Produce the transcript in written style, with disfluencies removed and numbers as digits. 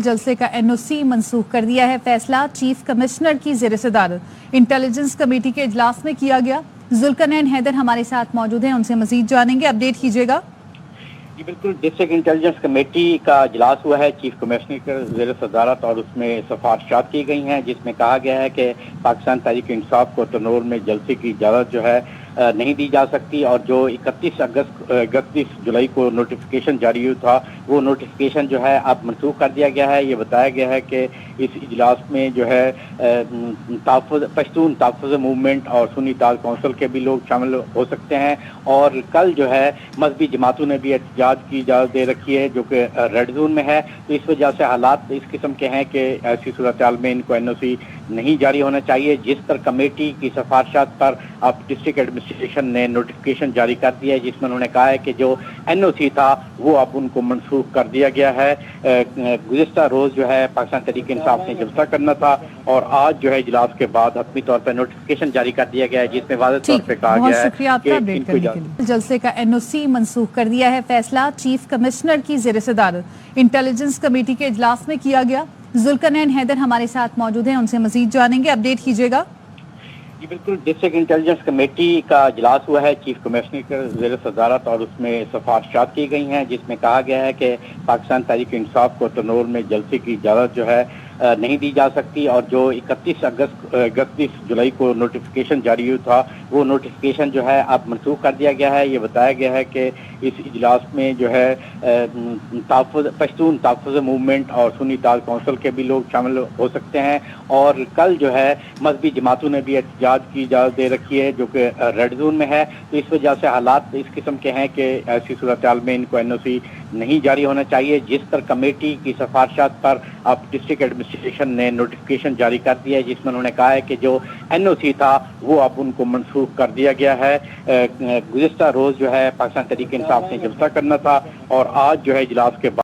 जलसे का एनओसी मंसूख कर दिया है। फैसला चीफ कमिश्नर की ज़ेर सदारत इंटेलिजेंस कमेटी के इजलास में किया गया। जुल्करनैन हैदर हमारे साथ मौजूद हैं, उनसे मजीद जानेंगे। अपडेट कीजिएगा। जी बिल्कुल, डिस्ट्रिक्ट इंटेलिजेंस कमेटी का इजलास हुआ है चीफ कमिश्नर की ज़ेर सदारत और उसमें सिफारिशात की गई हैं, जिसमें कहा गया है कि पाकिस्तान तहरीक इंसाफ को तनूर में जलसे की इजाज़त जो है नहीं दी जा सकती, और जो 31 जुलाई को नोटिफिकेशन जारी हुआ था वो नोटिफिकेशन जो है अब मनसूख कर दिया गया है। ये बताया गया है कि इस इजलास में जो है पश्तून तहफ़्फ़ुज़ मूवमेंट और सुन्नी ताज कौंसिल के भी लोग शामिल हो सकते हैं, और कल जो है मजहबी जमातों ने भी एहतजाज की इजाज़त दे रखी है जो कि रेड जोन में है। तो इस वजह से हालात इस किस्म के हैं कि ऐसी सूरत हाल में इनको एनओसी नहीं जारी होना चाहिए, जिस पर कमेटी की सिफारिशात पर अब डिस्ट्रिक्ट एडमिनिस्ट्रेशन ने नोटिफिकेशन जारी कर दिया है, जिसमें उन्होंने कहा है कि जो एनओसी था वो अब उनको मनसूख कर दिया गया है। गुज़िश्ता रोज़ जो है पाकिस्तान तहरीक इंसाफ ने जलसा करना था, और आज जो है इजलास के बाद हतमी तौर पर नोटिफिकेशन जारी कर दिया गया है, जिसमें वाज़ेह तौर पर कहा गया है कि इनको जलसे का एनओसी मंसूख कर दिया है। फैसला चीफ कमिश्नर की ज़ेर सदारत इंटेलिजेंस कमेटी के इजलास में किया गया। जुल्करनैन हैदर हमारे साथ मौजूद हैं, उनसे मजीद जानेंगे। अपडेट कीजिएगा। जी बिल्कुल, डिस्ट्रिक्ट इंटेलिजेंस कमेटी का इजलास हुआ है चीफ कमिश्नर की ज़ेर सदारत और उसमें सिफारिशात की गई हैं, जिसमें कहा गया है कि पाकिस्तान तहरीक इंसाफ को तनूर में जलसे की इजाज़त जो है नहीं दी जा सकती, और जो 31 जुलाई को नोटिफिकेशन जारी हुआ था वो नोटिफिकेशन जो है अब मनसूख कर दिया गया है। ये बताया गया है कि इस इजलास में जो है पश्तून तहफ़्फ़ुज़ मूवमेंट और सुन्नी ताज कौंसिल के भी लोग शामिल हो सकते हैं, और कल जो है मजहबी जमातों ने भी एहतजाज की इजाज़त दे रखी है जो कि रेड जोन में है। तो इस वजह से हालात इस किस्म के हैं कि ऐसी सूरत हाल में इनको एनओसी नहीं जारी होना चाहिए, जिस पर कमेटी की सिफारिशात पर अब डिस्ट्रिक्ट एडमिनिस्ट्रेशन ने नोटिफिकेशन जारी कर दिया है, जिसमें उन्होंने कहा है कि जो एनओसी था वो अब उनको मनसूख कर दिया गया है। गुज़िश्ता रोज़ जो है पाकिस्तान तहरीक इंसाफ ने जलसा करना था, और आज जो है इजलास के बाद